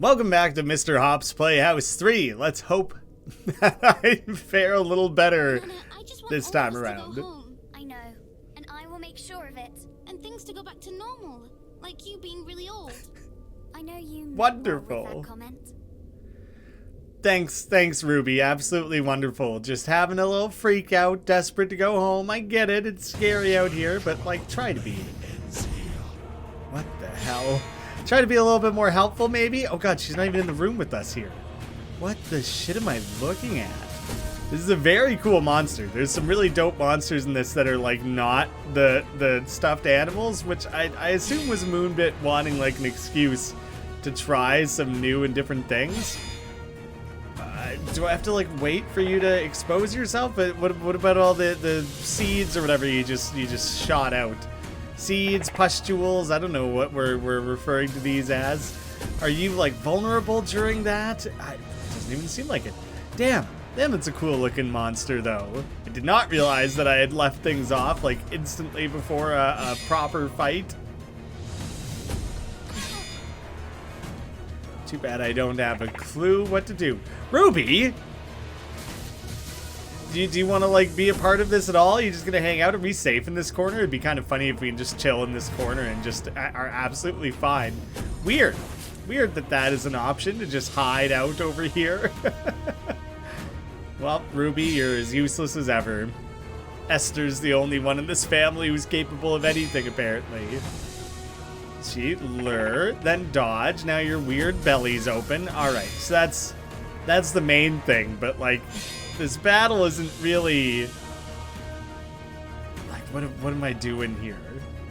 Welcome back to Mr. Hopp's Playhouse 3. Let's hope that I fare a little better Nana, I just want this all time of us around. To go home. I know, and I will make sure of it. And things to go back to normal, like you being really old. I know you meant well with Wonderful. that comment. Thanks, Ruby. Absolutely wonderful. Just having a little freak out, desperate to go home. I get it. It's scary out here, but like, try to be. What the hell? Try to be a little bit more helpful, maybe? Oh god, she's not even in the room with us here. What the shit am I looking at? This is a very cool monster. There's some really dope monsters in this that are like not the stuffed animals, which I assume was Moonbit wanting like an excuse to try some new and different things. Do I have to like wait for you to expose yourself? What about all the seeds or whatever you just shot out? Seeds, pustules, I don't know what we're referring to these as. Are you like vulnerable during that? It doesn't even seem like it. Damn, it's a cool looking monster though. I did not realize that I had left things off like instantly before a proper fight. Too bad I don't have a clue what to do. Ruby? Do you want to like be a part of this at all? Are you just gonna hang out? Are we safe in this corner? It'd be kind of funny if we can just chill in this corner and just are absolutely fine. Weird that is an option to just hide out over here. Well, Ruby, you're as useless as ever. Esther's the only one in this family who's capable of anything, apparently. Cheat, lure, then dodge. Now your weird belly's open. All right, so that's the main thing, but like. This battle isn't really like what am I doing here?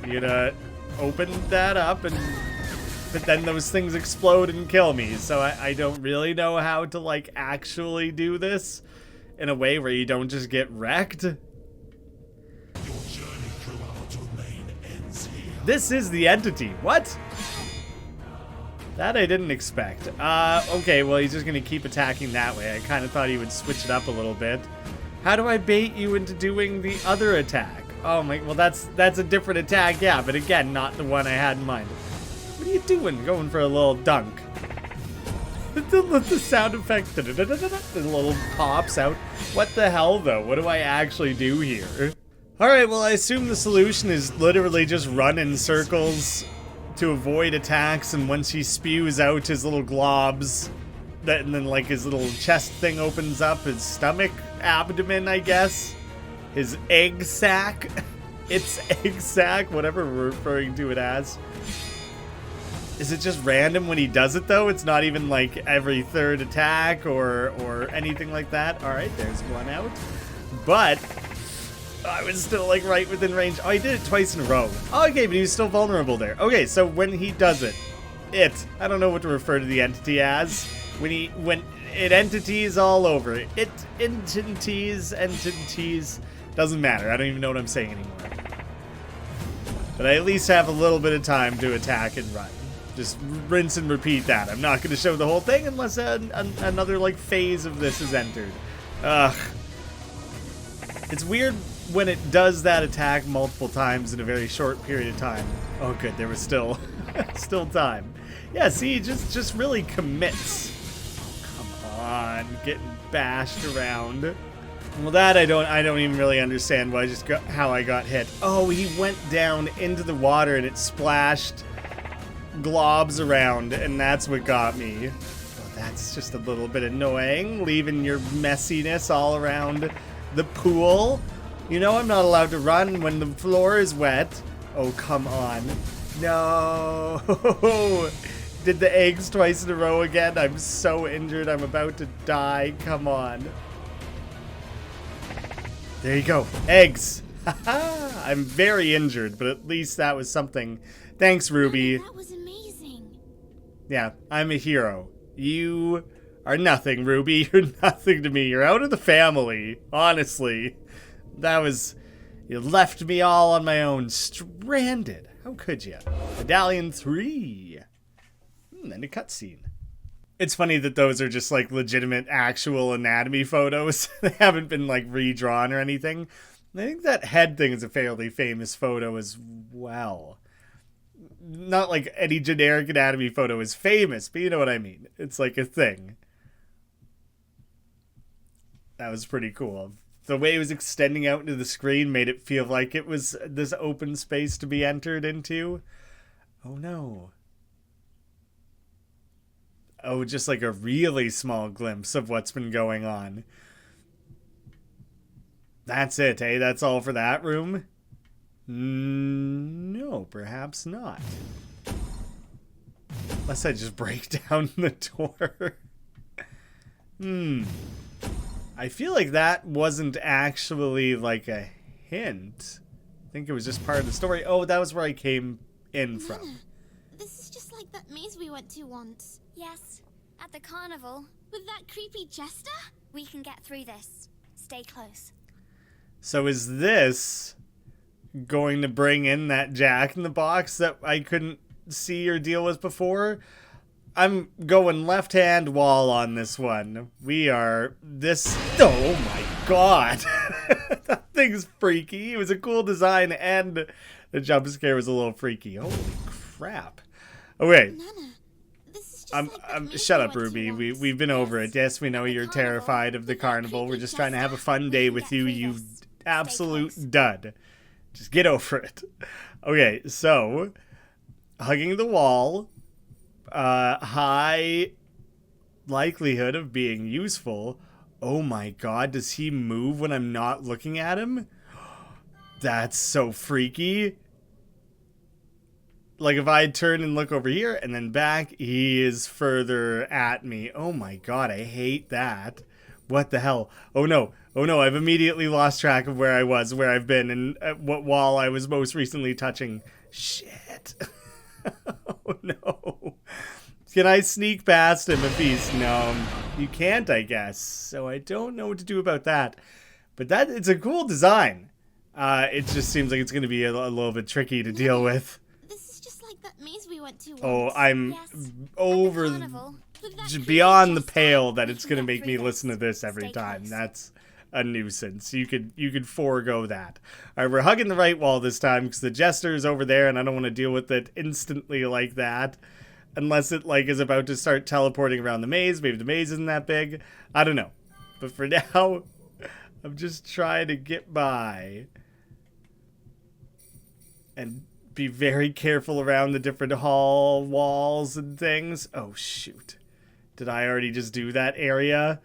You gonna open that up but then those things explode and kill me, so I don't really know how to like actually do this in a way where you don't just get wrecked. Your journey through our domain ends here. This is the entity. What? That I didn't expect. Okay, well, he's just gonna keep attacking that way. I kind of thought he would switch it up a little bit. How do I bait you into doing the other attack? Oh my, well, that's a different attack, yeah, but again, not the one I had in mind. What are you doing? Going for a little dunk. The sound effect, the little pops out. What the hell, though? What do I actually do here? All right, well, I assume the solution is literally just run in circles to avoid attacks, and once he spews out his little globs, and then like his little chest thing opens up, his stomach, abdomen, I guess, his egg sac, its egg sac, whatever we're referring to it as. Is it just random when he does it though? It's not even like every third attack or anything like that. All right, there's one out, but I was still like right within range. Oh, he did it twice in a row. Oh, okay, but he was still vulnerable there. Okay, so when he does it, I don't know what to refer to the entity as. When it entities all over it. Entities, doesn't matter. I don't even know what I'm saying anymore. But I at least have a little bit of time to attack and run. Just rinse and repeat that. I'm not going to show the whole thing unless another like phase of this is entered. Ugh. It's weird when it does that attack multiple times in a very short period of time. Oh good, there was still time. Yeah, see, just really commits. Oh, come on, getting bashed around. Well, that I don't even really understand how I got hit. Oh, he went down into the water and it splashed globs around, and that's what got me. Well, that's just a little bit annoying, leaving your messiness all around the pool. You know I'm not allowed to run when the floor is wet. Oh, come on. No. Did the eggs twice in a row again? I'm so injured. I'm about to die. Come on. There you go. Eggs. I'm very injured, but at least that was something. Thanks, Ruby. That was amazing. Yeah, I'm a hero. You are nothing, Ruby. You're nothing to me. You're out of the family. Honestly. You left me all on my own, stranded. How could you? Medallion 3. And a cutscene. It's funny that those are just like legitimate actual anatomy photos. They haven't been like redrawn or anything. I think that head thing is a fairly famous photo as well. not like any generic anatomy photo is famous, but you know what I mean. It's like a thing. That was pretty cool. The way it was extending out into the screen made it feel like it was this open space to be entered into. Oh no. Oh, just like a really small glimpse of what's been going on. That's it, eh? That's all for that room? No, perhaps not. Unless I just break down the door. I feel like that wasn't actually like a hint. I think it was just part of the story. Oh, that was where I came in from. Nana, this is just like that maze we went to once. Yes, at the carnival. With that creepy jester? We can get through this. Stay close. So is this going to bring in that Jack in the Box that I couldn't see or deal with before? I'm going left-hand wall on this one. We are this... Oh my god. That thing's freaky. It was a cool design and the jump scare was a little freaky. Holy crap. Okay. Nana, this is just like that maze Shut we up, went to Ruby. once. We've been over it. Yes, we know The you're carnival. terrified of the With that carnival. We're creepy just trying to have a jester. fun We day can with get you, through you this. Stay absolute close. dud. Just get over it. Okay, so hugging the wall, high likelihood of being useful. Oh my god, does he move when I'm not looking at him? That's so freaky. Like if I turn and look over here and then back, he is further at me. Oh my god, I hate that. What the hell? Oh no, I've immediately lost track of where I was, where I've been, and what wall I was most recently touching. Shit. Oh no. Can I sneak past him if he's... No, you can't, I guess. So I don't know what to do about that. But it's a cool design. It just seems like it's going to be a little bit tricky to deal with. This is just like that maze we went to once. Oh, I'm Yes, at the over... carnival. With that creepy beyond the jester. pale that We it's can going to get make me through listen to this every Stay time. close. That's a nuisance. You could forego that. All right, we're hugging the right wall this time because the jester is over there and I don't want to deal with it instantly like that. Unless it like is about to start teleporting around the maze. Maybe the maze isn't that big. I don't know. But for now, I'm just trying to get by. And be very careful around the different hall walls and things. Oh, shoot. Did I already just do that area?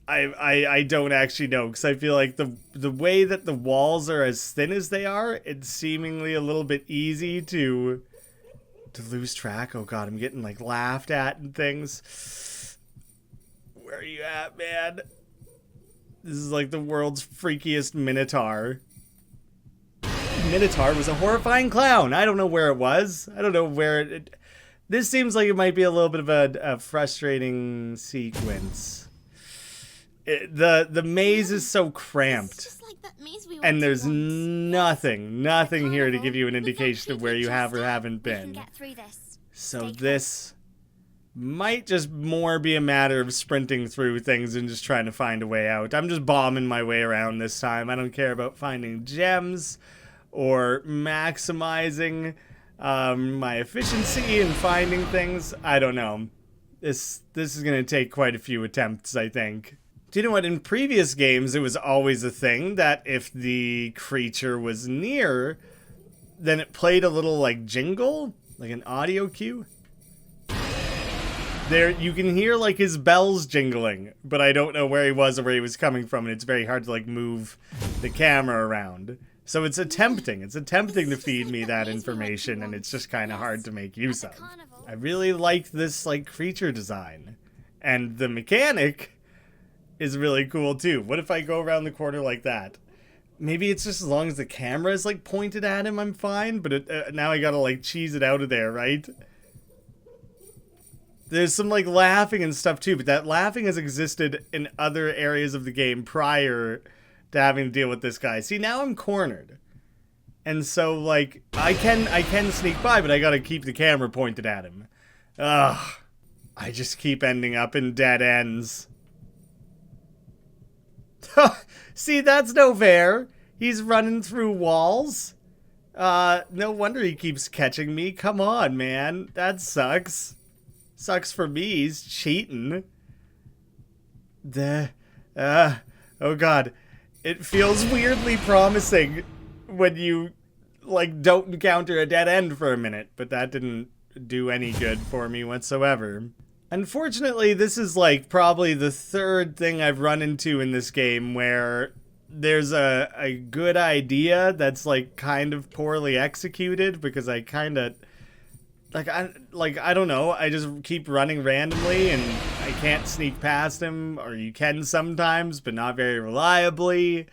I don't actually know, because I feel like the way that the walls are as thin as they are, it's seemingly a little bit easy to lose track. Oh god, I'm getting like laughed at and things. Where are you at, man? This is like the world's freakiest Minotaur. Minotaur was a horrifying clown. I don't know where it was. I don't know where it... This seems like it might be a little bit of a frustrating sequence. The maze is so cramped. Just like that maze we went And to there's once. nothing here to Carnival. give you an With that indication of where creepy you have or jester. haven't We can been. get through this. So Stay this might just more be a matter of sprinting through things and just trying to find a way out. I'm just bombing my way around this time. I don't care about finding gems or maximizing my efficiency in finding things. I don't know. This is going to take quite a few attempts, I think. Do you know what? In previous games, it was always a thing that if the creature was near, then it played a little like jingle, like an audio cue. There, you can hear like his bells jingling, but I don't know where he was or where he was coming from, and it's very hard to like move the camera around. So it's attempting to feed me that information, and it's just kind of hard to make use of. I really like this like creature design, and the mechanic is really cool too. What if I go around the corner like that? Maybe it's just as long as the camera is like pointed at him, I'm fine. But now I gotta like cheese it out of there, right? There's some like laughing and stuff too, but that laughing has existed in other areas of the game prior to having to deal with this guy. See, now I'm cornered. And so like I can sneak by, but I gotta keep the camera pointed at him. Ugh. I just keep ending up in dead ends. See, that's no fair. He's running through walls. No wonder he keeps catching me. Come on, man. That sucks. Sucks for me. He's cheating. Oh god. It feels weirdly promising when you, like, don't encounter a dead end for a minute, but that didn't do any good for me whatsoever. Unfortunately, this is, like, probably the third thing I've run into in this game where there's a good idea that's, like, kind of poorly executed, because I kind of, I don't know, I just keep running randomly and I can't sneak past him, or you can sometimes, but not very reliably.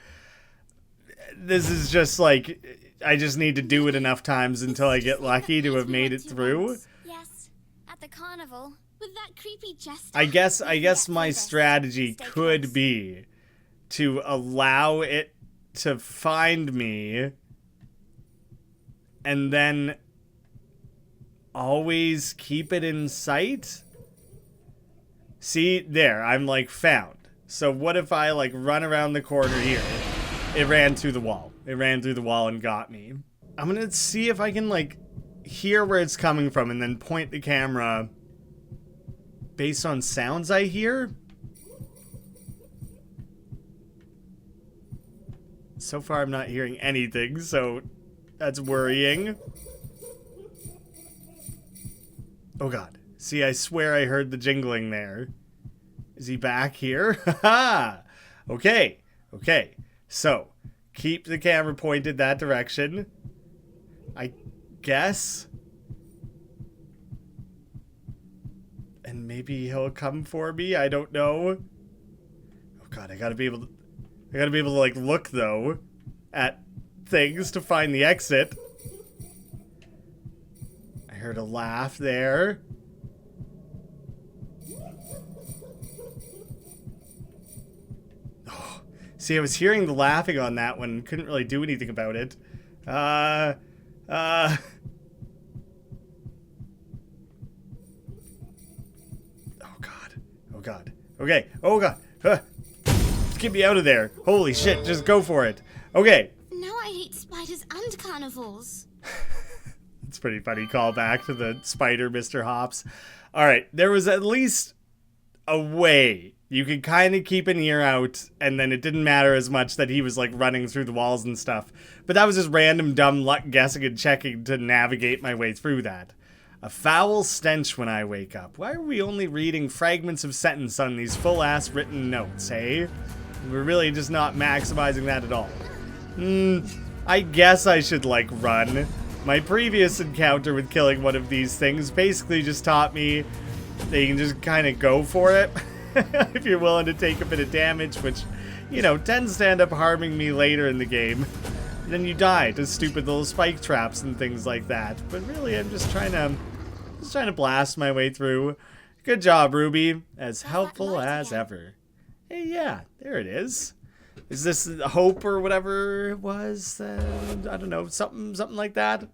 This is just like, I just need to do it enough times until I get lucky to have made it through. Yes, at the carnival with that creepy jester. I guess my strategy could be to allow it to find me and then always keep it in sight. See, there, I'm like found. So what if I like run around the corner here? It ran through the wall. It ran through the wall and got me. I'm gonna see if I can like hear where it's coming from and then point the camera based on sounds I hear. So far I'm not hearing anything, so that's worrying. Oh god. See, I swear I heard the jingling there. Is he back here? Haha! Okay. Okay. So, keep the camera pointed that direction. I guess. And maybe he'll come for me. I don't know. Oh god, I gotta be able to like look though at things to find the exit. I heard a laugh there. Oh, see, I was hearing the laughing on that one. Couldn't really do anything about it. Oh god. Oh god. Okay. Oh god. Get me out of there. Holy shit, just go for it. Okay. Now I hate spiders and carnivals. It's a pretty funny callback to the spider Mr. Hops. Alright, there was at least a way you could kind of keep an ear out, and then it didn't matter as much that he was like running through the walls and stuff. But that was just random dumb luck guessing and checking to navigate my way through that. A foul stench when I wake up. Why are we only reading fragments of sentence on these full-ass written notes, hey? We're really just not maximizing that at all. I guess I should, like, run. My previous encounter with killing one of these things basically just taught me that you can just kind of go for it if you're willing to take a bit of damage, which, you know, tends to end up harming me later in the game. Then you die to stupid little spike traps and things like that. But really, I'm just trying to blast my way through. Good job, Ruby. As helpful as ever. Hey, yeah, there it is. Is this Hopp or whatever it was? I don't know, something like that.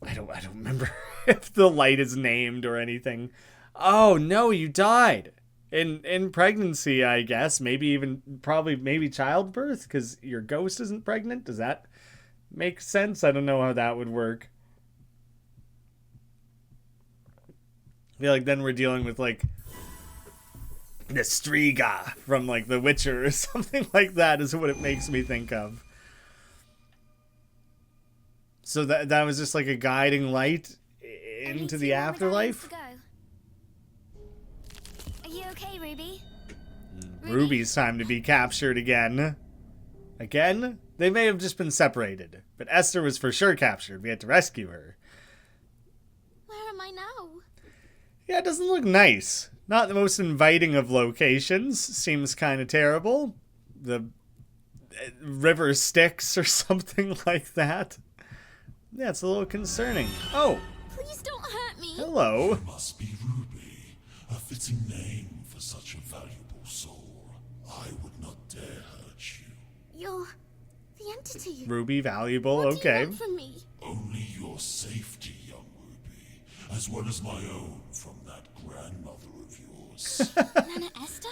I don't remember if the light is named or anything. Oh no, you died in pregnancy, I guess. Maybe childbirth, because your ghost isn't pregnant. Does that make sense? I don't know how that would work. I feel like then we're dealing with like the Striga from like The Witcher or something like that is what it makes me think of. So that was just like a guiding light into the afterlife? Are you okay, Ruby? Ruby's time to be captured again. Again? They may have just been separated, but Esther was for sure captured. We had to rescue her. Where am I now? Yeah, it doesn't look nice. Not the most inviting of locations. Seems kind of terrible. The river Styx or something like that. Yeah, it's a little concerning. Oh! Please don't hurt me! Hello. It must be Ruby, a fitting name for such a valuable soul. I would not dare hurt you. You're the entity. Ruby, valuable, What okay. do you want from me? Only your safety, young Ruby, as well as my own from that grandmother of yours. Nana Esther?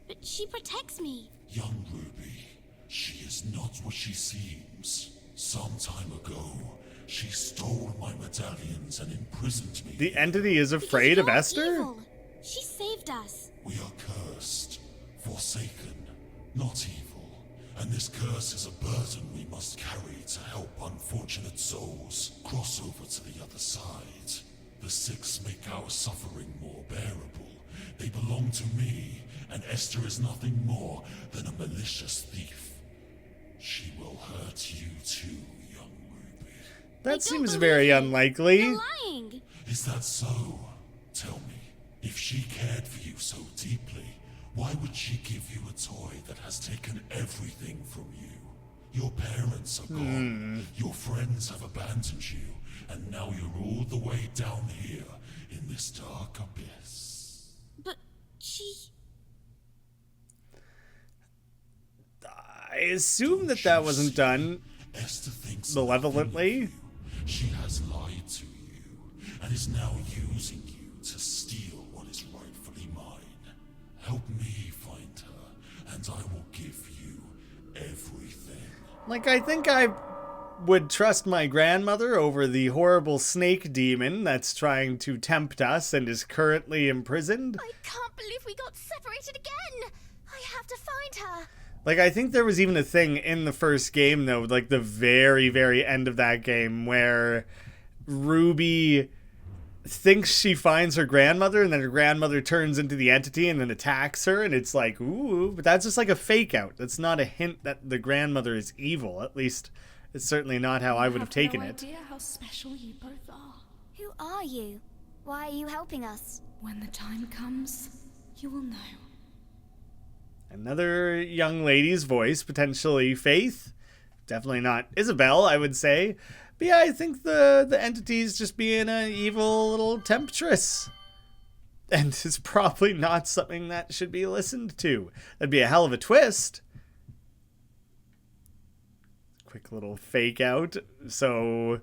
But she protects me. Young Ruby, she is not what she seems. Some time ago, she stole my medallions and imprisoned me. The entity is afraid of Esther? Evil. She saved us. We are cursed, forsaken, not evil. And this curse is a burden we must carry to help unfortunate souls cross over to the other side. The Six make our suffering more bearable. They belong to me, and Esther is nothing more than a malicious thief. She will hurt you too, young Ruby. That seems very unlikely. You're lying. Is that so? Tell me, if she cared for you so deeply, why would she give you a toy that has taken everything from you? Your parents are gone, your friends have abandoned you, and now you're all the way down here in this dark abyss. But she... I assume that wasn't done Esther thinks malevolently. she has lied to you and is now using you to steal what is rightfully mine. Help me find her, and I will give you everything. Like, I think I would trust my grandmother over the horrible snake demon that's trying to tempt us and is currently imprisoned. I can't believe we got separated again. I have to find her. Like, I think there was even a thing in the first game, though, like the very, very end of that game, where Ruby thinks she finds her grandmother, and then her grandmother turns into the entity and then attacks her, and it's like, ooh, but that's just like a fake out. That's not a hint that the grandmother is evil. At least, it's certainly not how I would have taken it. I have no idea how special you both are. Who are you? Why are you helping us? When the time comes, you will know. Another young lady's voice, potentially Faith. Definitely not Isabel, I would say. But yeah, I think the entity's just being an evil little temptress. And it's probably not something that should be listened to. That'd be a hell of a twist. Quick little fake out. So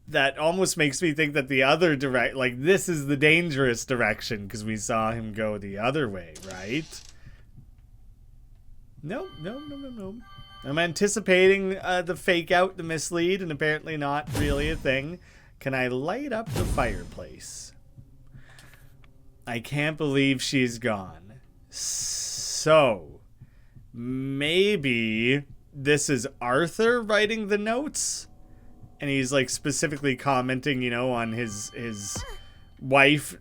that almost makes me think that the other this is the dangerous direction, because we saw him go the other way, right? No. I'm anticipating the fake out, the mislead, and apparently not really a thing. Can I light up the fireplace? I can't believe she's gone. So, maybe this is Arthur writing the notes? And he's like specifically commenting, on his wife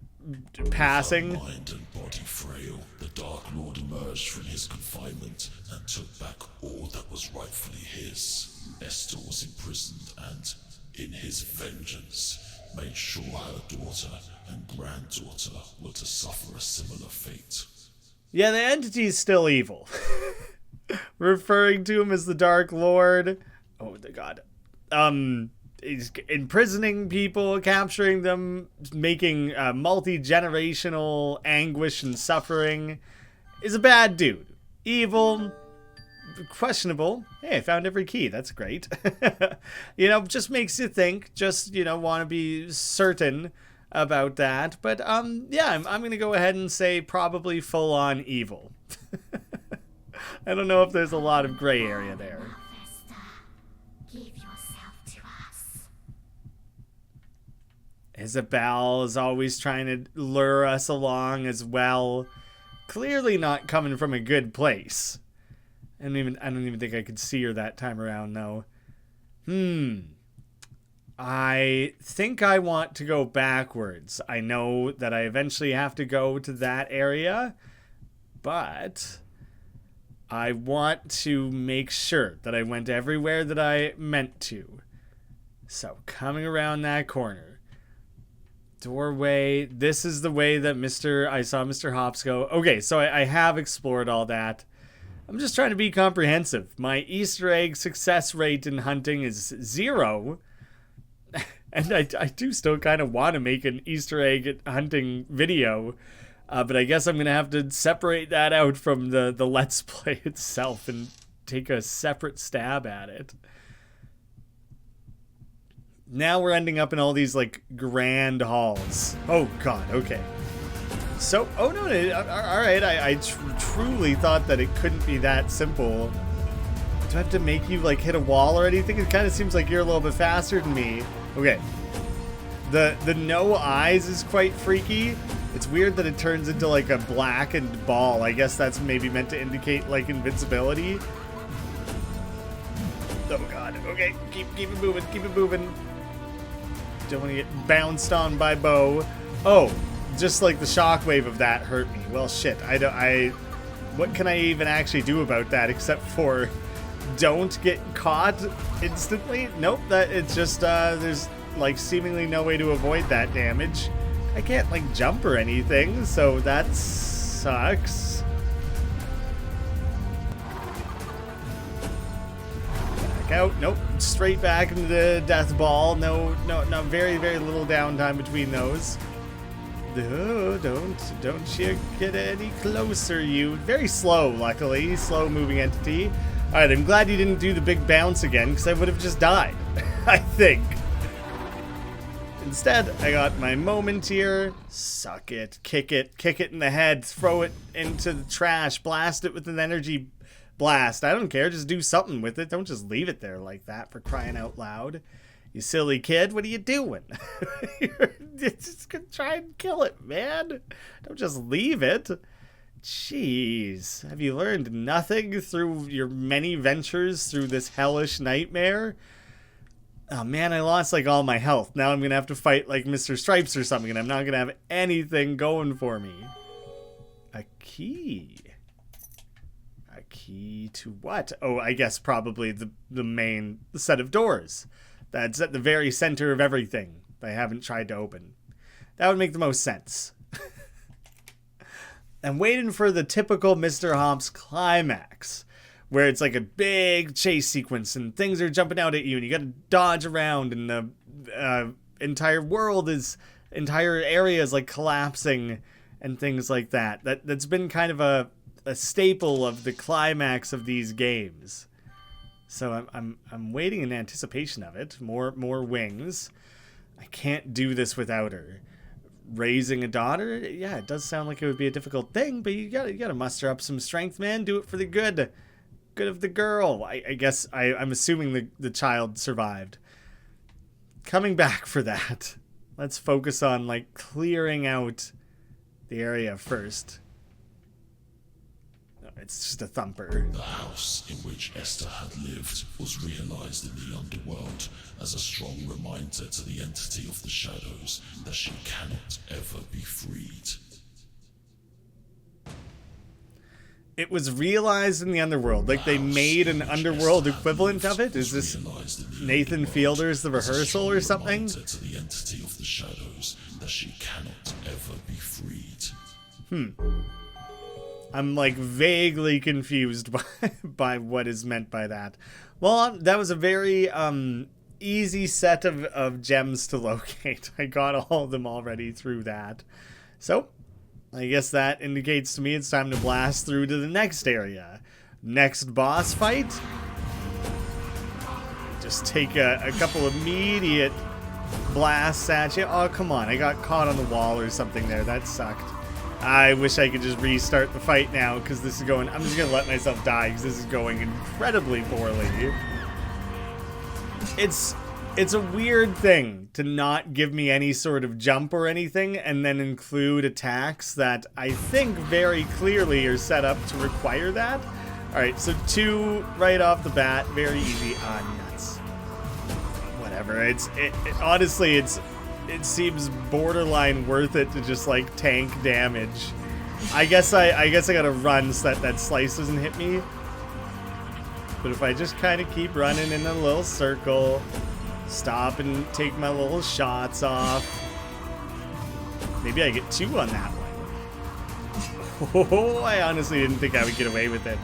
passing. Mind and body frail, the Dark Lord emerged from his confinement and took back all that was rightfully his. Esther was imprisoned and, in his vengeance, made sure her daughter and granddaughter were to suffer a similar fate. Yeah, the entity's still evil. Referring to him as the Dark Lord. Oh, the god. He's imprisoning people, capturing them, making multi-generational anguish and suffering. Is a bad dude. Evil, questionable. Hey, I found every key. That's great. Just makes you think. Just, want to be certain about that. But, yeah, I'm going to go ahead and say probably full-on evil. I don't know if there's a lot of gray area there. Isabel is always trying to lure us along as well. Clearly not coming from a good place. I don't even think I could see her that time around, though. I think I want to go backwards. I know that I eventually have to go to that area, but I want to make sure that I went everywhere that I meant to. So, coming around that corner. Doorway. This is the way that I saw Mr. Hops go. Okay, so I have explored all that. I'm just trying to be comprehensive. My Easter egg success rate in hunting is 0. And I do still kind of want to make an Easter egg hunting video. But I guess I'm going to have to separate that out from the Let's Play itself and take a separate stab at it. Now we're ending up in all these, grand halls. Oh, God, okay. So, oh, no, all right, I truly thought that it couldn't be that simple Do I have to make you, like, hit a wall or anything? It kind of seems like you're a little bit faster than me. Okay. The no eyes is quite freaky. It's weird that it turns into, like, a blackened ball. I guess that's maybe meant to indicate, like, invincibility. Oh, God. Okay. Keep it moving. Keep it moving. Don't want to get bounced on by Bo. Oh, just like the shockwave of that hurt me. Well, shit. What can I even actually do about that except for don't get caught instantly? Nope. It's just, there's, like, seemingly no way to avoid that damage. I can't, like, jump or anything, so that sucks. Back out. Nope. Straight back into the death ball. No, very, very little downtime between those. No, don't you get any closer, you. Very slow, luckily. Slow moving entity. Alright, I'm glad you didn't do the big bounce again, because I would have just died. I think. Instead, I got my moment here. Suck it. Kick it in the head. Throw it into the trash. Blast it with an energy blast. I don't care. Just do something with it. Don't just leave it there like that, for crying out loud. You silly kid. What are you doing? You're just gonna try and kill it, man. Don't just leave it. Jeez. Have you learned nothing through your many ventures through this hellish nightmare? Oh man, I lost like all my health. Now I'm gonna have to fight like Mr. Stripes or something, and I'm not gonna have anything going for me. A key. A key to what? Oh, I guess probably the main set of doors. That's at the very center of everything that I haven't tried to open. That would make the most sense. I'm waiting for the typical Mr. Hopp's climax, where it's like a big chase sequence and things are jumping out at you and you gotta dodge around and the entire area is like collapsing and things like that. That's been kind of a staple of the climax of these games. So I'm waiting in anticipation of it. More wings. I can't do this without her. Raising a daughter? Yeah, it does sound like it would be a difficult thing, but you gotta muster up some strength, man. Do it for the good of the girl. I guess I'm assuming the child survived. Coming back for that, let's focus on like clearing out the area first. No, it's just a thumper. The house in which Esther had lived was realized in the underworld as a strong reminder to the entity of the shadows that she cannot ever be freed. It was realized in the underworld, like they made an underworld equivalent of it? Is this Nathan Fielder's The Rehearsal or something? To the entity of the shadows that she cannot ever be freed. I'm like vaguely confused by what is meant by that. Well, that was a very easy set of gems to locate. I got all of them already through that. So I guess that indicates to me it's time to blast through to the next area. Next boss fight. Just take a couple immediate blasts at you. Oh, come on. I got caught on the wall or something there. That sucked. I wish I could just restart the fight now because this is going... I'm just going to let myself die because this is going incredibly poorly. It's a weird thing to not give me any sort of jump or anything and then include attacks that I think very clearly are set up to require that. Alright, so 2 right off the bat, very easy. Nuts. Whatever, honestly, it seems borderline worth it to just like tank damage. I guess I gotta run so that slice doesn't hit me. But if I just kind of keep running in a little circle... Stop and take my little shots off. Maybe I get 2 on that one. Oh, I honestly didn't think I would get away with it.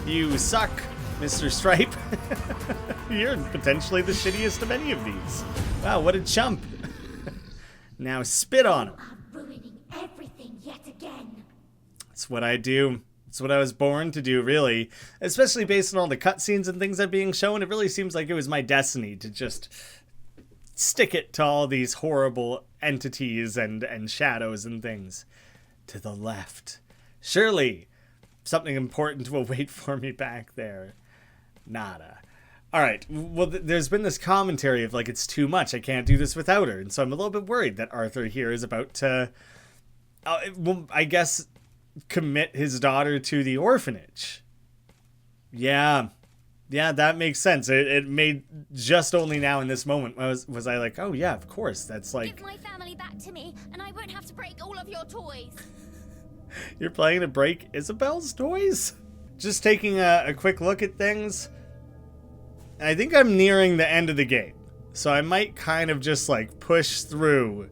You suck, Mr. Stripe. You're potentially the shittiest of any of these. Wow, what a chump. Now spit on him. You are ruining everything yet again. That's what I do. It's what I was born to do, really. Especially based on all the cutscenes and things that are being shown, it really seems like it was my destiny to just stick it to all these horrible entities and shadows and things. To the left. Surely, something important will wait for me back there. Nada. All right. Well, there's been this commentary of like, it's too much. I can't do this without her. And so I'm a little bit worried that Arthur here is about to, well, I guess, commit his daughter to the orphanage. Yeah, that makes sense. It made just only now in this moment was I like, oh yeah, of course. That's like... Give my family back to me, and I won't have to break all of your toys. You're planning to break Isabel's toys? Just taking a quick look at things. I think I'm nearing the end of the game. So I might kind of just like push through.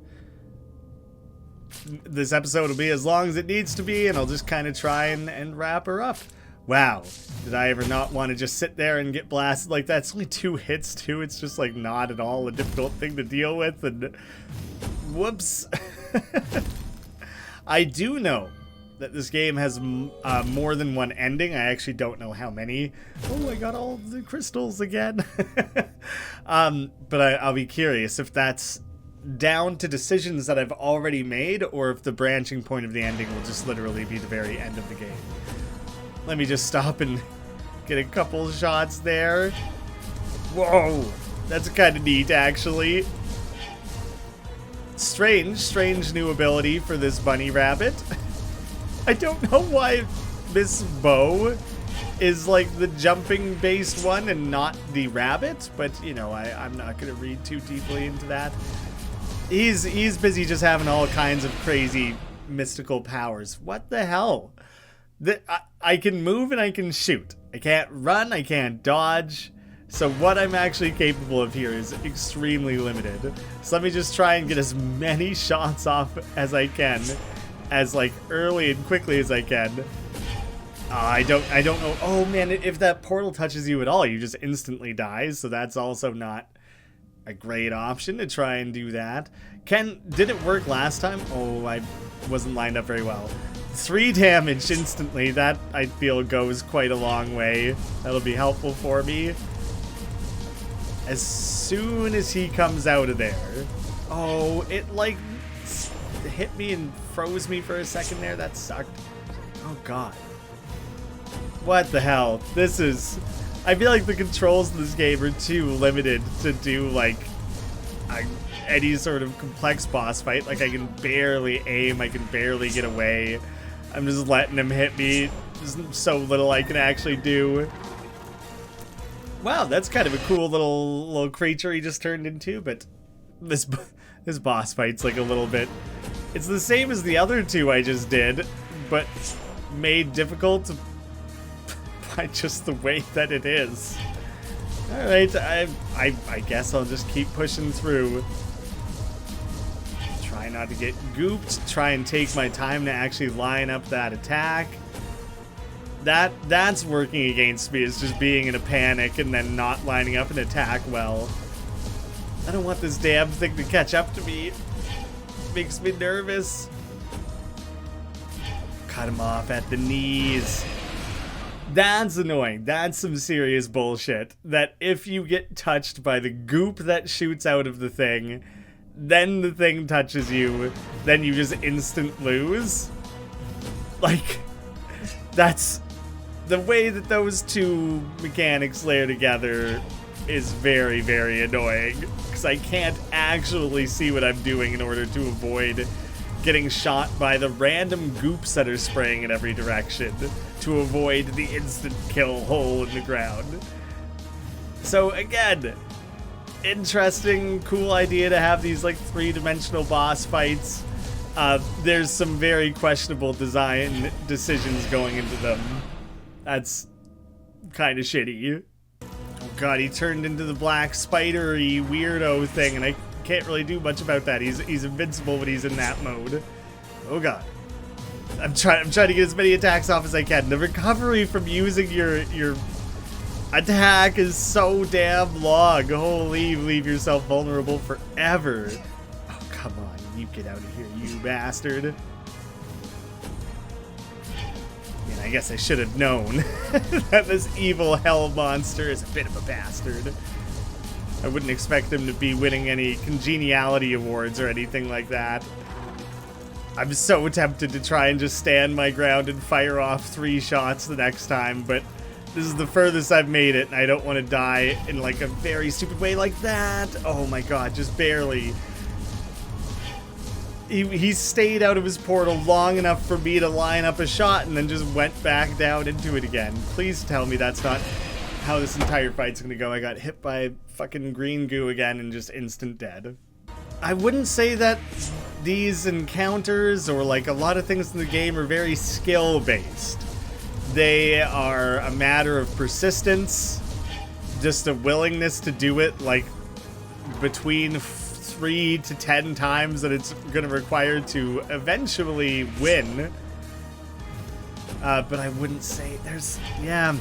This episode will be as long as it needs to be, and I'll just kind of try and wrap her up. Wow. Did I ever not want to just sit there and get blasted like that? It's only 2 hits too. It's just like not at all a difficult thing to deal with. And whoops. I do know that this game has more than one ending. I actually don't know how many. Oh, I got all the crystals again. But I'll be curious if that's down to decisions that I've already made, or if the branching point of the ending will just literally be the very end of the game. Let me just stop and get a couple shots there. Whoa, that's kind of neat, actually. Strange new ability for this bunny rabbit. I don't know why this bow is like the jumping based one and not the rabbit, but you know, I'm not gonna read too deeply into that. He's busy just having all kinds of crazy mystical powers. What the hell? I can move and I can shoot. I can't run, I can't dodge. So what I'm actually capable of here is extremely limited. So let me just try and get as many shots off as I can, as like early and quickly as I can. I don't know. Oh man, if that portal touches you at all, you just instantly die. So that's also not a great option to try and do that. Did it work last time? Oh, I wasn't lined up very well. 3 damage instantly. That, I feel, goes quite a long way. That'll be helpful for me. As soon as he comes out of there. Oh, it like hit me and froze me for a second there. That sucked. Oh god. What the hell? This is... I feel like the controls in this game are too limited to do like any sort of complex boss fight. Like I can barely aim, I can barely get away. I'm just letting him hit me. There's so little I can actually do. Wow, that's kind of a cool little creature he just turned into, but this boss fight's like a little bit... It's the same as the other 2 I just did, but made difficult by just the way that it is. Alright, I guess I'll just keep pushing through. Try not to get gooped, try and take my time to actually line up that attack. That's working against me, is just being in a panic and then not lining up an attack well. I don't want this damn thing to catch up to me. Makes me nervous. Cut him off at the knees. That's annoying. That's some serious bullshit. That if you get touched by the goop that shoots out of the thing, then the thing touches you, then you just instant lose. Like, that's... The way that those 2 mechanics layer together is very, very annoying. Because I can't actually see what I'm doing in order to avoid getting shot by the random goops that are spraying in every direction to avoid the instant kill hole in the ground. So again, interesting, cool idea to have these like 3-dimensional boss fights. There's some very questionable design decisions going into them. That's kind of shitty. Oh god, he turned into the black spidery weirdo thing, and I can't really do much about that. He's invincible when he's in that mode. Oh god. I'm trying to get as many attacks off as I can. The recovery from using your attack is so damn long. Holy, you leave yourself vulnerable forever. Oh, come on. You get out of here, you bastard. And I guess I should have known that this evil hell monster is a bit of a bastard. I wouldn't expect him to be winning any congeniality awards or anything like that. I'm so tempted to try and just stand my ground and fire off 3 shots the next time, but This is the furthest I've made it, and I don't want to die in like a very stupid way like that. Oh my god, just barely. He stayed out of his portal long enough for me to line up a shot and then just went back down into it again. Please tell me that's not how this entire fight's gonna go. I got hit by fucking green goo again and just instant dead. I wouldn't say that these encounters or like a lot of things in the game are very skill-based. They are a matter of persistence, just a willingness to do it like between 3 to 10 times that it's going to require to eventually win. But I wouldn't say there's, yeah.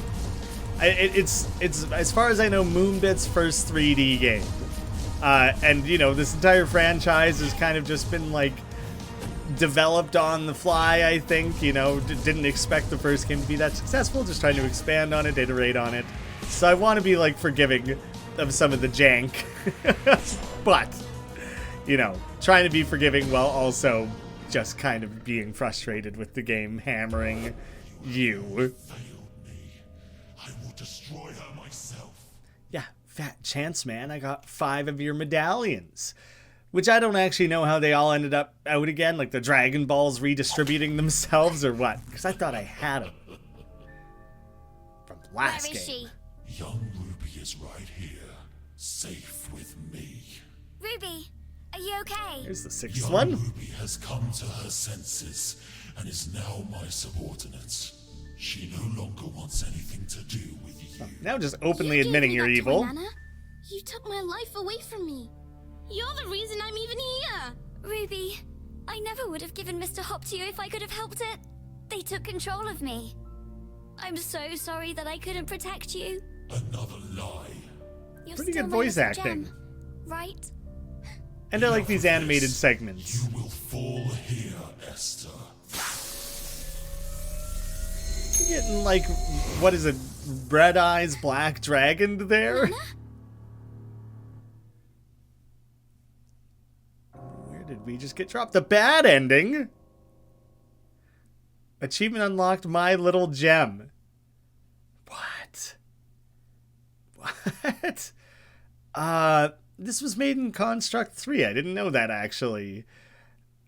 It's as far as I know, Moonbit's first 3D game. And, you know, this entire franchise has kind of just been, like, developed on the fly, I think. You know, didn't expect the first game to be that successful, just trying to expand on it, iterate on it. So I want to be, like, forgiving of some of the jank. But, you know, trying to be forgiving while also just kind of being frustrated with the game hammering you. Failed me. I will destroy her myself. Yeah, fat chance, man. I got 5 of your medallions. Which I don't actually know how they all ended up out again. Like the Dragon Balls redistributing themselves or what. Because I thought I had them. From last Where is game. she? Young Ruby is right here, safe with me. Ruby, are you okay? Here's the 6th Young one. Ruby has come to her senses and is now my subordinate. She no longer wants anything to do with you. Now just openly You gave admitting me you're that evil. toy, Nana. You took my life away from me. You're the reason I'm even here. Ruby, I never would have given Mr. Hopp to you if I could have helped it. They took control of me. I'm so sorry that I couldn't protect you. Another lie. You're Pretty still good my voice little acting. gem, right? And I like these Enough of animated this. segments. You will fall here, Esther. You're getting like, what is it, Red Eyes Black Dragon there? Nana? Where did we just get dropped? The bad ending? Achievement unlocked, My Little Gem. What? What? This was made in Construct 3. I didn't know that, actually.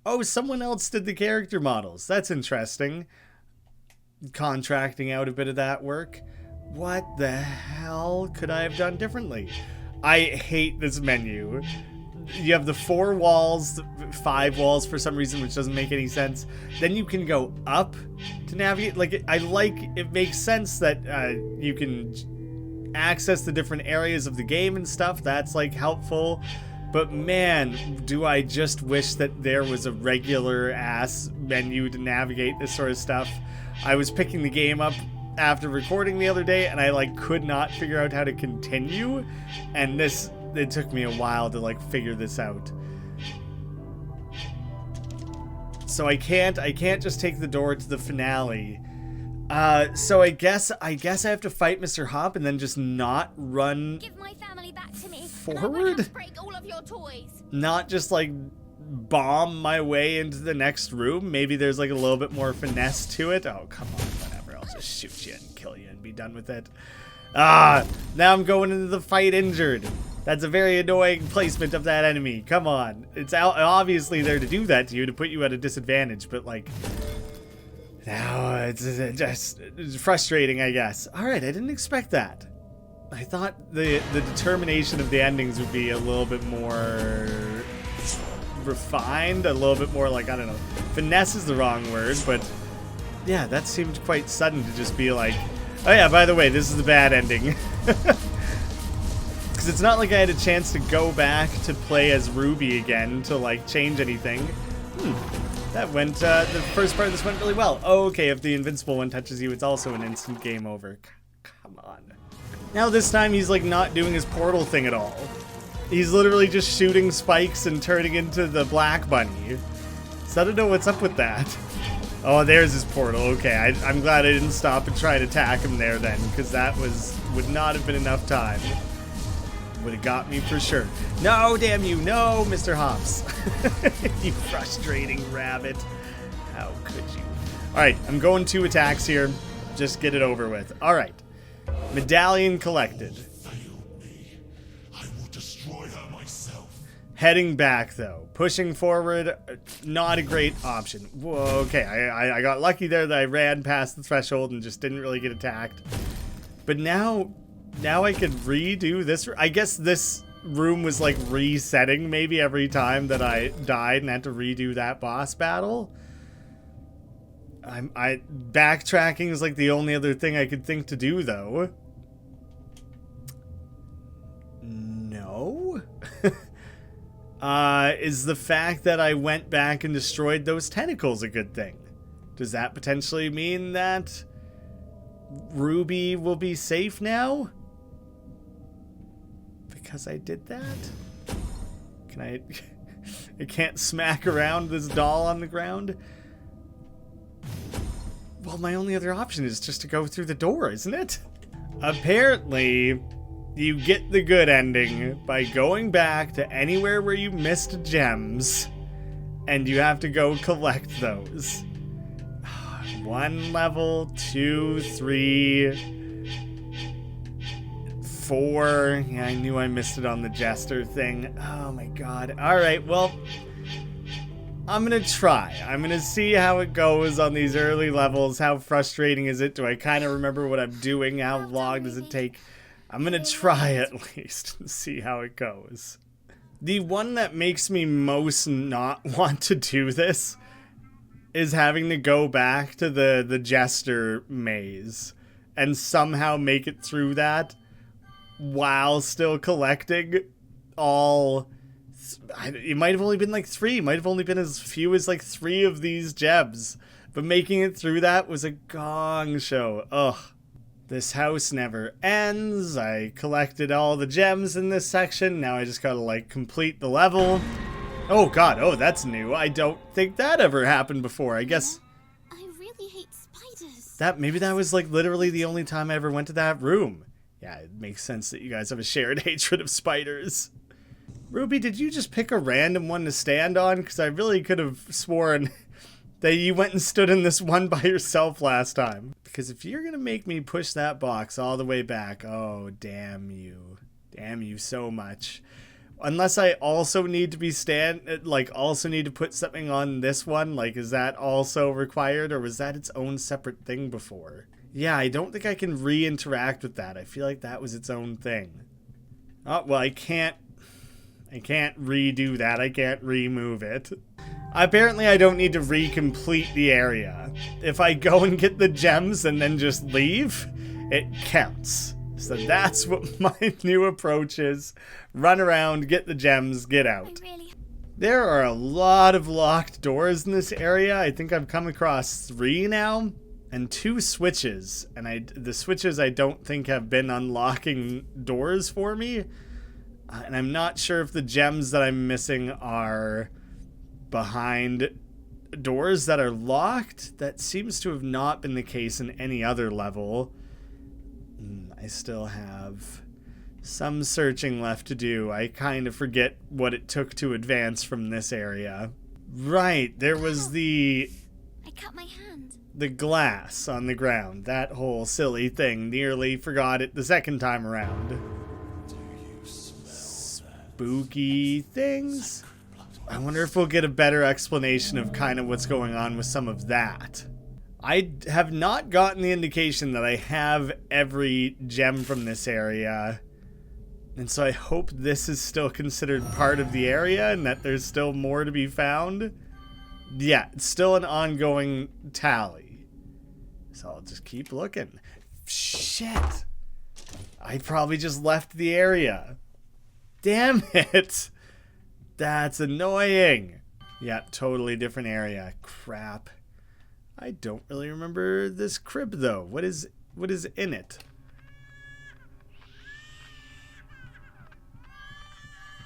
Oh, someone else did the character models. That's interesting. Contracting out a bit of that work. What the hell could I have done differently? I hate this menu. You have the 4 walls, 5 walls for some reason, which doesn't make any sense. Then you can go up to navigate. Like, it makes sense that you can access the different areas of the game and stuff. That's, like, helpful. But, man, do I just wish that there was a regular-ass menu to navigate this sort of stuff. I was picking the game up after recording the other day, and I, like, could not figure out how to continue. And it took me a while to like figure this out. So I can't just take the door to the finale. So I guess I have to fight Mr. Hopp and then just not run Give my family back to me. forward? And I won't have to break all of your toys. Not just like bomb my way into the next room. Maybe there's like a little bit more finesse to it. Oh, come on, whatever. I'll just shoot you and kill you and be done with it. Now I'm going into the fight injured. That's a very annoying placement of that enemy. Come on. It's obviously there to do that to you, to put you at a disadvantage, but like... now it's just frustrating, I guess. Alright, I didn't expect that. I thought the determination of the endings would be a little bit more refined, a little bit more like, I don't know, finesse is the wrong word, but yeah, that seemed quite sudden to just be like, oh yeah, by the way, this is the bad ending. Because it's not like I had a chance to go back to play as Ruby again to like change anything. That went, the first part of this went really well. Oh, okay, if the invincible one touches you, it's also an instant game over. Come on. Now this time he's like not doing his portal thing at all. He's literally just shooting spikes and turning into the Black Bunny. So I don't know what's up with that. Oh, there's his portal. Okay, I'm glad I didn't stop and try to attack him there then, because that would not have been enough time. Would have got me for sure. No, damn you, no, Mr. Hops. You frustrating rabbit. How could you? All right, I'm going 2 attacks here. Just get it over with. All right. Medallion collected. Failed me. I will destroy her myself. Heading back, though. Pushing forward, not a great option. Whoa, okay, I got lucky there that I ran past the threshold and just didn't really get attacked. But now I could redo this. I guess this room was like resetting maybe every time that I died and had to redo that boss battle. Backtracking is like the only other thing I could think to do, though. No? Is the fact that I went back and destroyed those tentacles a good thing? Does that potentially mean that Ruby will be safe now? Because I did that? Can I... I can't smack around this doll on the ground? Well, my only other option is just to go through the door, isn't it? Apparently, you get the good ending by going back to anywhere where you missed gems, and you have to go collect those. 1 level, 2, 3, 4. Yeah, I knew I missed it on the jester thing. Oh my god. Alright, well, I'm gonna try. I'm gonna see how it goes on these early levels. How frustrating is it? Do I kind of remember what I'm doing? How long does it take? I'm gonna try at least and see how it goes. The one that makes me most not want to do this is having to go back to the jester maze and somehow make it through that while still collecting all... It might have only been like 3. It might have only been as few as like 3 of these gems. But making it through that was a gong show. Ugh. This house never ends. I collected all the gems in this section. Now I just gotta like complete the level. Oh god, oh that's new. I don't think that ever happened before. I guess... I really hate spiders. Maybe that was like literally the only time I ever went to that room. Yeah, it makes sense that you guys have a shared hatred of spiders. Ruby, did you just pick a random one to stand on? Because I really could have sworn that you went and stood in this one by yourself last time. Because if you're going to make me push that box all the way back, oh, damn you. Damn you so much. Unless I also need to be also need to put something on this one, like, is that also required? Or was that its own separate thing before? Yeah, I don't think I can re-interact with that. I feel like that was its own thing. Oh, well, I can't redo that. I can't remove it. Apparently, I don't need to recomplete the area. If I go and get the gems and then just leave, it counts. So that's what my new approach is. Run around, get the gems, get out. There are a lot of locked doors in this area. I think I've come across 3 now. And 2 switches. And the switches I don't think have been unlocking doors for me. And I'm not sure if the gems that I'm missing are behind doors that are locked. That seems to have not been the case in any other level. I still have some searching left to do. I kind of forget what it took to advance from this area. Right, there was I cut my hand. the glass on the ground. That whole silly thing. Nearly forgot it the second time around. Spooky things. I wonder if we'll get a better explanation of kind of what's going on with some of that. I have not gotten the indication that I have every gem from this area. And so I hope this is still considered part of the area and that there's still more to be found. Yeah, it's still an ongoing tally. So I'll just keep looking. Shit. I probably just left the area. Damn it! That's annoying. Yeah, totally different area. Crap. I don't really remember this crib though. What is in it?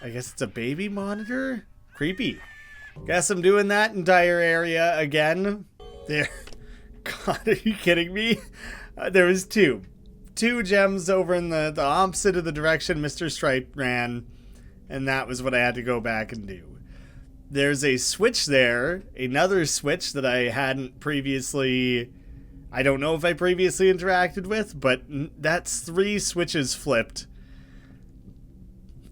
I guess it's a baby monitor? Creepy. Guess I'm doing that entire area again. There. God, are you kidding me? There was 2. 2 gems over in the opposite of the direction Mr. Stripe ran, and that was what I had to go back and do. There's a switch there, another switch that I hadn't previously I don't know if I previously interacted with, but that's 3 switches flipped.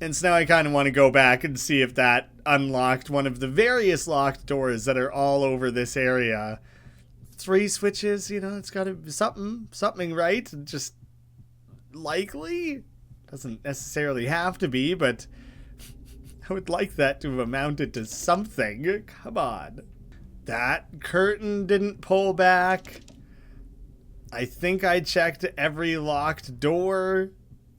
And so now I kind of want to go back and see if that unlocked one of the various locked doors that are all over this area. 3 switches, you know, it's got to be something right? Just likely? Doesn't necessarily have to be, but I would like that to have amounted to something. Come on. That curtain didn't pull back. I think I checked every locked door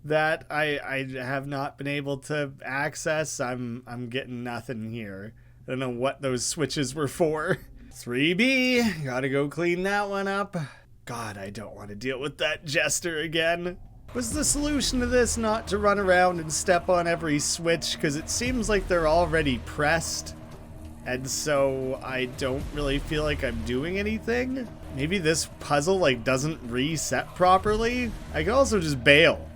that I have not been able to access. I'm getting nothing here. I don't know what those switches were for. 3B, gotta go clean that one up. God, I don't want to deal with that jester again. Was the solution to this not to run around and step on every switch? Because it seems like they're already pressed. And so I don't really feel like I'm doing anything. Maybe this puzzle like doesn't reset properly. I can also just bail,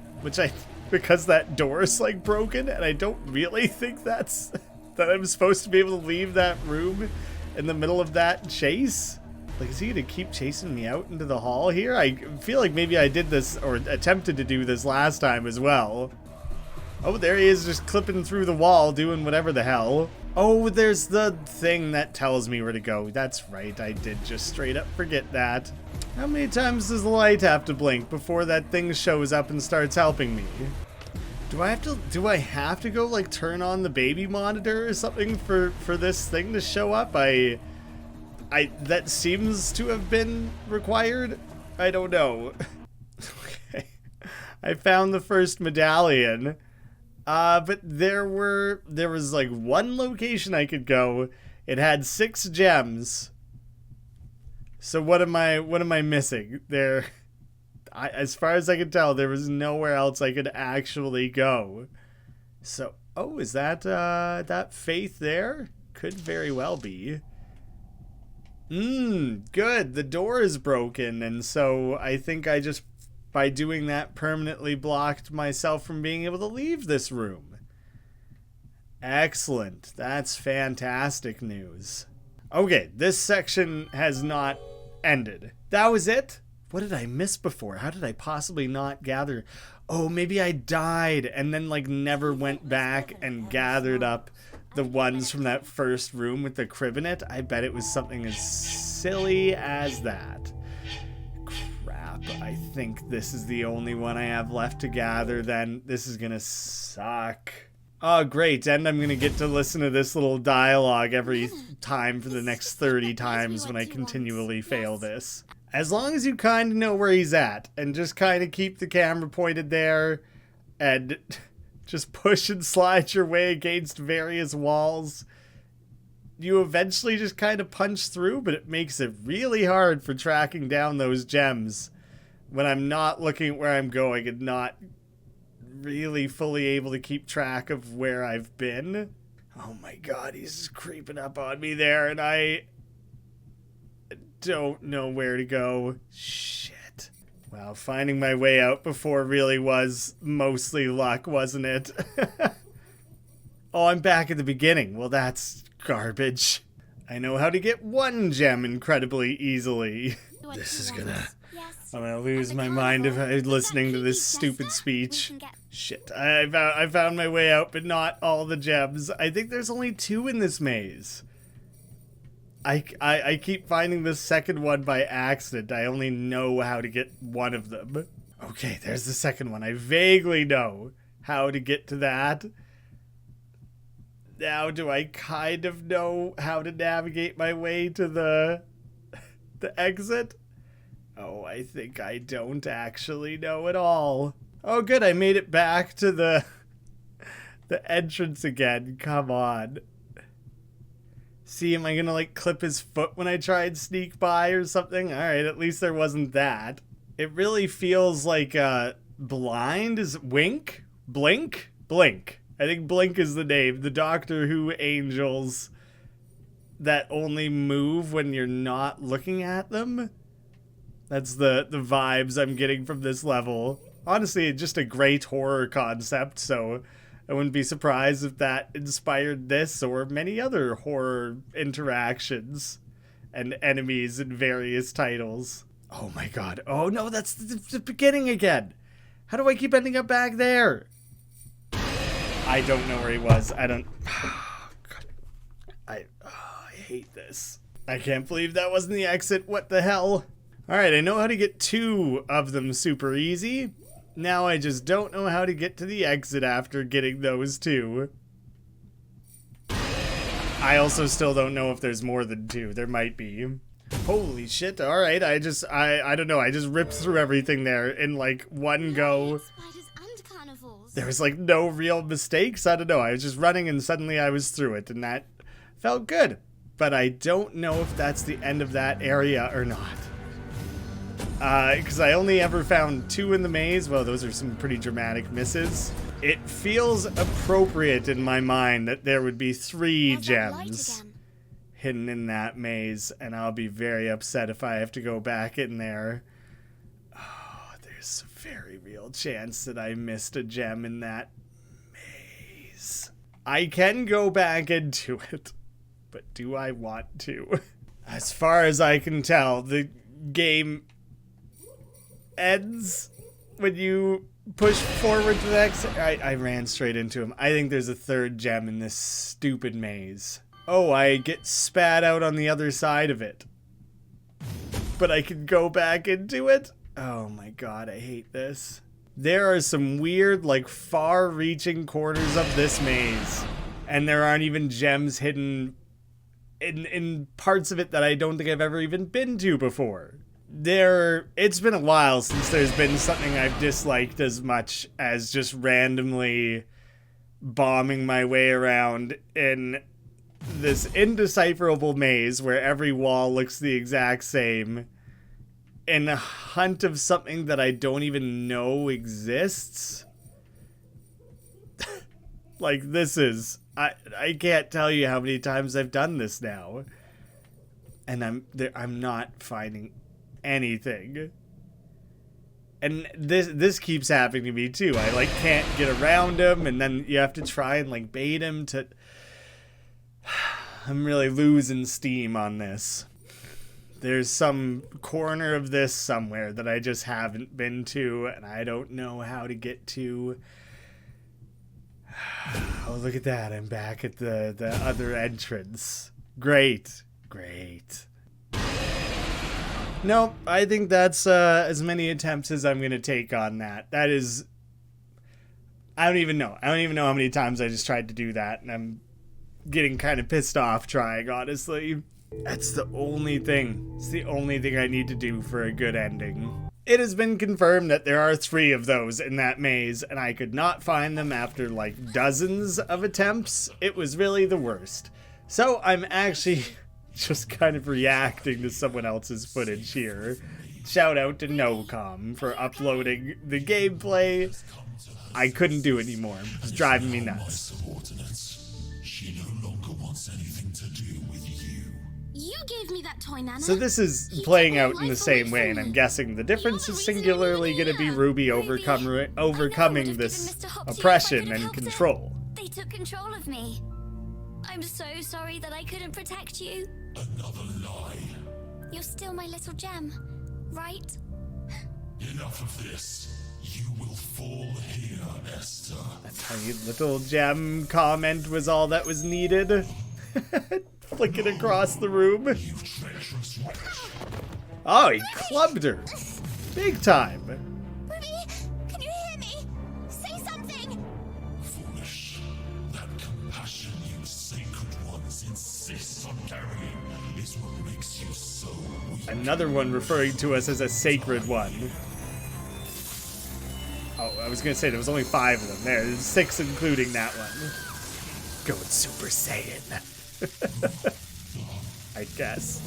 because that door is like broken, and I don't really think that I'm supposed to be able to leave that room in the middle of that chase. Like, is he gonna keep chasing me out into the hall here? I feel like maybe I did this or attempted to do this last time as well. Oh, there he is, just clipping through the wall, doing whatever the hell. Oh, there's the thing that tells me where to go. That's right, I did just straight up forget that. How many times does the light have to blink before that thing shows up and starts helping me? Do I have to go like turn on the baby monitor or something for this thing to show up? That seems to have been required. I don't know. Okay. I found the first medallion. But there was like one location I could go. It had 6 gems. So what am I missing? As far as I could tell, there was nowhere else I could actually go. So, oh, is that Faith there? Could very well be. Good. The door is broken, and so I think I just, by doing that, permanently blocked myself from being able to leave this room. Excellent. That's fantastic news. Okay, this section has not ended. That was it? What did I miss before? How did I possibly not gather? Oh, maybe I died and then like never went back and gathered up the ones from that first room with the crib in it. I bet it was something as silly as that. Crap, I think this is the only one I have left to gather then. This is gonna suck. Oh, great, and I'm gonna get to listen to this little dialogue every time for the next 30 times when I continually fail this. As long as you kind of know where he's at, and just kind of keep the camera pointed there, and just push and slide your way against various walls, you eventually just kind of punch through, but it makes it really hard for tracking down those gems when I'm not looking at where I'm going and not really fully able to keep track of where I've been. Oh my god, he's creeping up on me there, and I don't know where to go. Shit. Wow, finding my way out before really was mostly luck, wasn't it? Oh, I'm back at the beginning. Well, that's garbage. I know how to get 1 gem incredibly easily. This is gonna... I'm gonna lose my mind if I'm listening to this stupid speech. Shit, I found my way out, but not all the gems. I think there's only 2 in this maze. I keep finding the second one by accident. I only know how to get one of them. Okay, there's the second one. I vaguely know how to get to that. Now, do I kind of know how to navigate my way to the exit? Oh, I think I don't actually know at all. Oh, good, I made it back to the entrance again. Come on. See, am I gonna, like, clip his foot when I try and sneak by or something? Alright, at least there wasn't that. It really feels like, Blind is Wink? Blink? Blink. I think Blink is the name. The Doctor Who angels that only move when you're not looking at them. That's the vibes I'm getting from this level. Honestly, just a great horror concept, so I wouldn't be surprised if that inspired this or many other horror interactions and enemies in various titles. Oh my god. Oh no, that's the beginning again. How do I keep ending up back there? I don't know where he was. I don't... I hate this. I can't believe that wasn't the exit. What the hell? Alright, I know how to get 2 of them super easy. Now I just don't know how to get to the exit after getting those 2. I also still don't know if there's more than 2. There might be. Holy shit. Alright, I don't know. I just ripped through everything there in like one go. Spiders and carnivores. There was like no real mistakes. I don't know. I was just running and suddenly I was through it and that felt good. But I don't know if that's the end of that area or not. Because I only ever found 2 in the maze. Well, those are some pretty dramatic misses. It feels appropriate in my mind that there would be 3 There's that light gems again. hidden in that maze, and I'll be very upset if I have to go back in there. Oh, there's a very real chance that I missed a gem in that maze. I can go back into it, but do I want to? As far as I can tell, the game ends when you push forward to the next... I ran straight into him. I think there's a 3rd gem in this stupid maze. Oh, I get spat out on the other side of it. But I can go back into it? Oh my god, I hate this. There are some weird, like, far-reaching corners of this maze. And there aren't even gems hidden in parts of it that I don't think I've ever even been to before. It's been a while since there's been something I've disliked as much as just randomly bombing my way around in this indecipherable maze where every wall looks the exact same in a hunt of something that I don't even know exists. Like, this is... I can't tell you how many times I've done this now. And I'm not finding anything. And this keeps happening to me too. I like can't get around him, and then you have to try and like bait him to... I'm really losing steam on this. There's some corner of this somewhere that I just haven't been to, and I don't know how to get to. Oh, look at that. I'm back at the other entrance. Great. Great. Nope, I think that's as many attempts as I'm going to take on that. That is... I don't even know. I don't even know how many times I just tried to do that, and I'm getting kind of pissed off trying, honestly. That's the only thing. It's the only thing I need to do for a good ending. It has been confirmed that there are 3 of those in that maze, and I could not find them after like dozens of attempts. It was really the worst. So I'm actually just kind of reacting to someone else's footage here. Shout out to NoCom for uploading the gameplay. I couldn't do it anymore. It was driving me nuts. She no longer wants anything to do with you. You gave me that toy, Nana. So this is You playing took my out in the life same away way, from and I'm me. guessing the difference You're is the reason singularly I'm going to be here. Ruby Ruby, overcoming I never would this have given Mr. Hopp to you if I oppression could have and helped it. control. They took control of me. I'm so sorry that I couldn't protect you. Another lie. You're still my little gem, right? Enough of this. You will fall here, Esther. A tiny little gem comment was all that was needed. Flicking across the room. You treacherous witch. Oh, he clubbed her. Big time. Ruby, can you hear me? Say something! Foolish. That compassion you sacred ones insist on carrying is what makes you so weak. Another one referring to us as a sacred one. Oh, I was going to say there was only 5 of them. There's 6 including that one. Going Super Saiyan. I guess.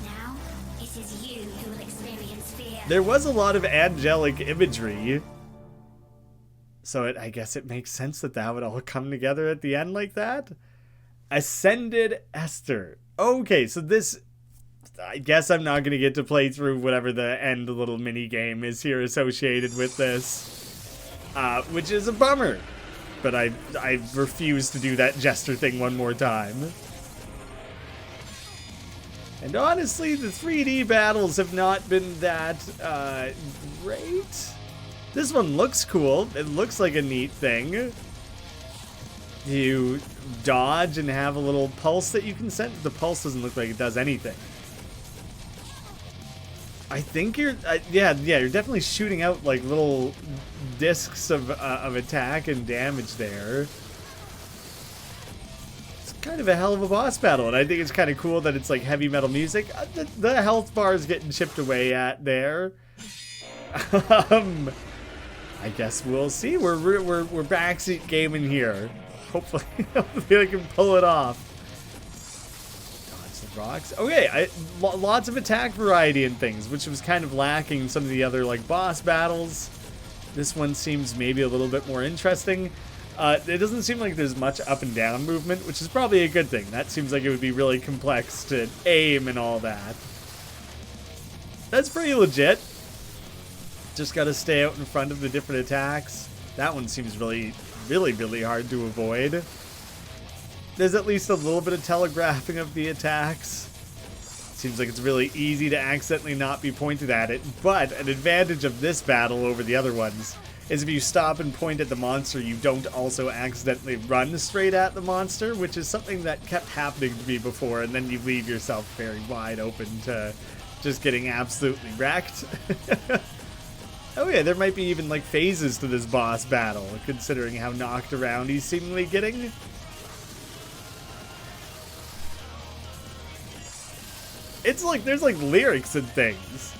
Now, it is you who will experience fear. There was a lot of angelic imagery. So I guess it makes sense that that would all come together at the end like that. Ascended Esther. Okay, so this... I guess I'm not going to get to play through whatever the end little mini game is here associated with this. Which is a bummer. But I refuse to do that jester thing one more time. And honestly, the 3D battles have not been that great. This one looks cool. It looks like a neat thing. You dodge and have a little pulse that you can send. The pulse doesn't look like it does anything. I think you're, yeah, you're definitely shooting out like little discs of attack and damage there. It's kind of a hell of a boss battle, and I think it's kind of cool that it's like heavy metal music. The health bar is getting chipped away at there. I guess we'll see. We're backseat gaming here. Hopefully I can pull it off. Dodge the rocks. Okay, lots of attack variety and things, which was kind of lacking in some of the other like boss battles. This one seems maybe a little bit more interesting. It doesn't seem like there's much up and down movement, which is probably a good thing. That seems like it would be really complex to aim and all that. That's pretty legit. Just gotta stay out in front of the different attacks. That one seems really hard to avoid. There's at least a little bit of telegraphing of the attacks. Seems like it's really easy to accidentally not be pointed at it, but an advantage of this battle over the other ones is if you stop and point at the monster, you don't also accidentally run straight at the monster, which is something that kept happening to me before, and then you leave yourself very wide open to just getting absolutely wrecked. Oh yeah, there might be even like phases to this boss battle, considering how knocked around he's seemingly getting. It's like, there's like lyrics and things.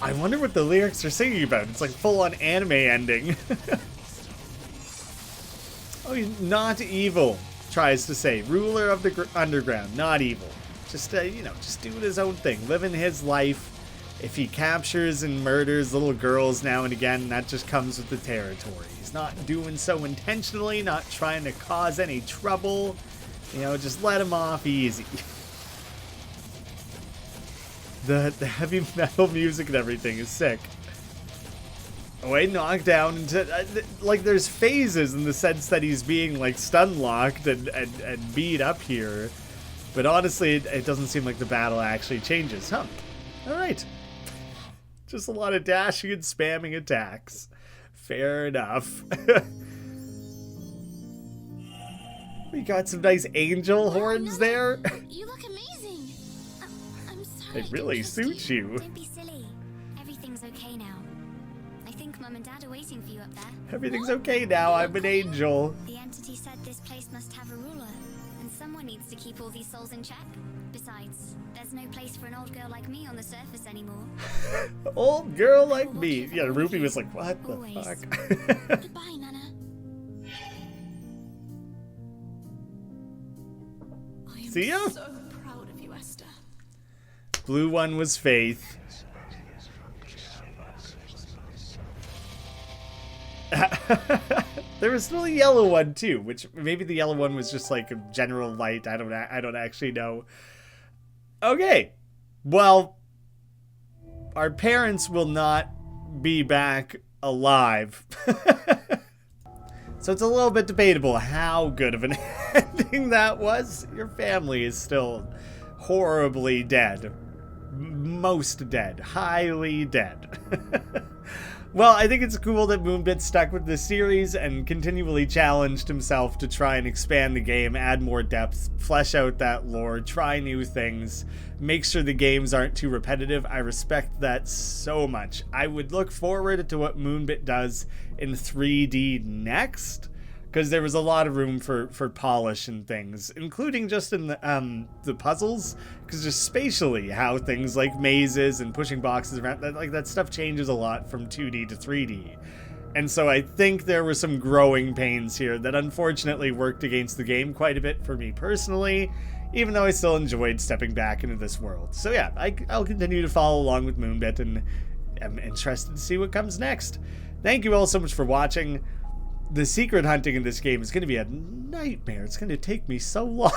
I wonder what the lyrics are singing about. It's like full-on anime ending. Oh, he's not evil, tries to say. Ruler of the underground, not evil. Just, you know, just doing his own thing, living his life. If he captures and murders little girls now and again, that just comes with the territory. He's not doing so intentionally, not trying to cause any trouble. You know, just let him off easy. The heavy metal music and everything is sick. Oh, he knocked down into, like, there's phases in the sense that he's being, like, stun-locked and beat up here. But honestly, it doesn't seem like the battle actually changes. Huh. Alright. Just a lot of dashing and spamming attacks. Fair enough. We got some nice angel horns there. You look amazing. I'm sorry. They really suit you. Don't be silly. Everything's okay now. I think Mum and Dad are waiting for you up there. Everything's okay now. I'm an angel. The entity said this place must have a ruler. Someone needs to keep all these souls in check. Besides, there's no place for an old girl like me on the surface anymore. Old girl like me. Yeah, Ruby was like, what the fuck? Goodbye, Nana. See ya? So proud of you, Esther. Blue one was Faith. There was still a yellow one too, which maybe the yellow one was just like a general light. I don't actually know. Okay, well, our parents will not be back alive. So it's a little bit debatable how good of an ending that was. Your family is still horribly dead. Most dead. Highly dead. Well, I think it's cool that Moonbit stuck with this series and continually challenged himself to try and expand the game, add more depth, flesh out that lore, try new things, make sure the games aren't too repetitive. I respect that so much. I would look forward to what Moonbit does in 3D next, because there was a lot of room for polish and things, including just in the puzzles, because just spatially how things like mazes and pushing boxes around, that stuff changes a lot from 2D to 3D. And so I think there were some growing pains here that unfortunately worked against the game quite a bit for me personally, even though I still enjoyed stepping back into this world. So yeah, I'll continue to follow along with Moonbit, and I'm interested to see what comes next. Thank you all so much for watching. The secret hunting in this game is going to be a nightmare. It's going to take me so long.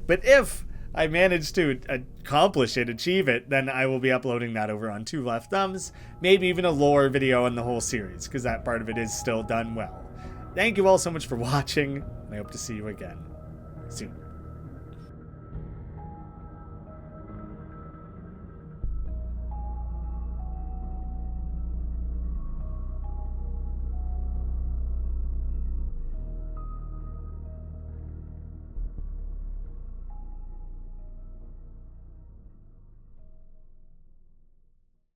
But if I manage to accomplish it, achieve it, then I will be uploading that over on Two Left Thumbs. Maybe even a lore video on the whole series, because that part of it is still done well. Thank you all so much for watching. I hope to see you again soon.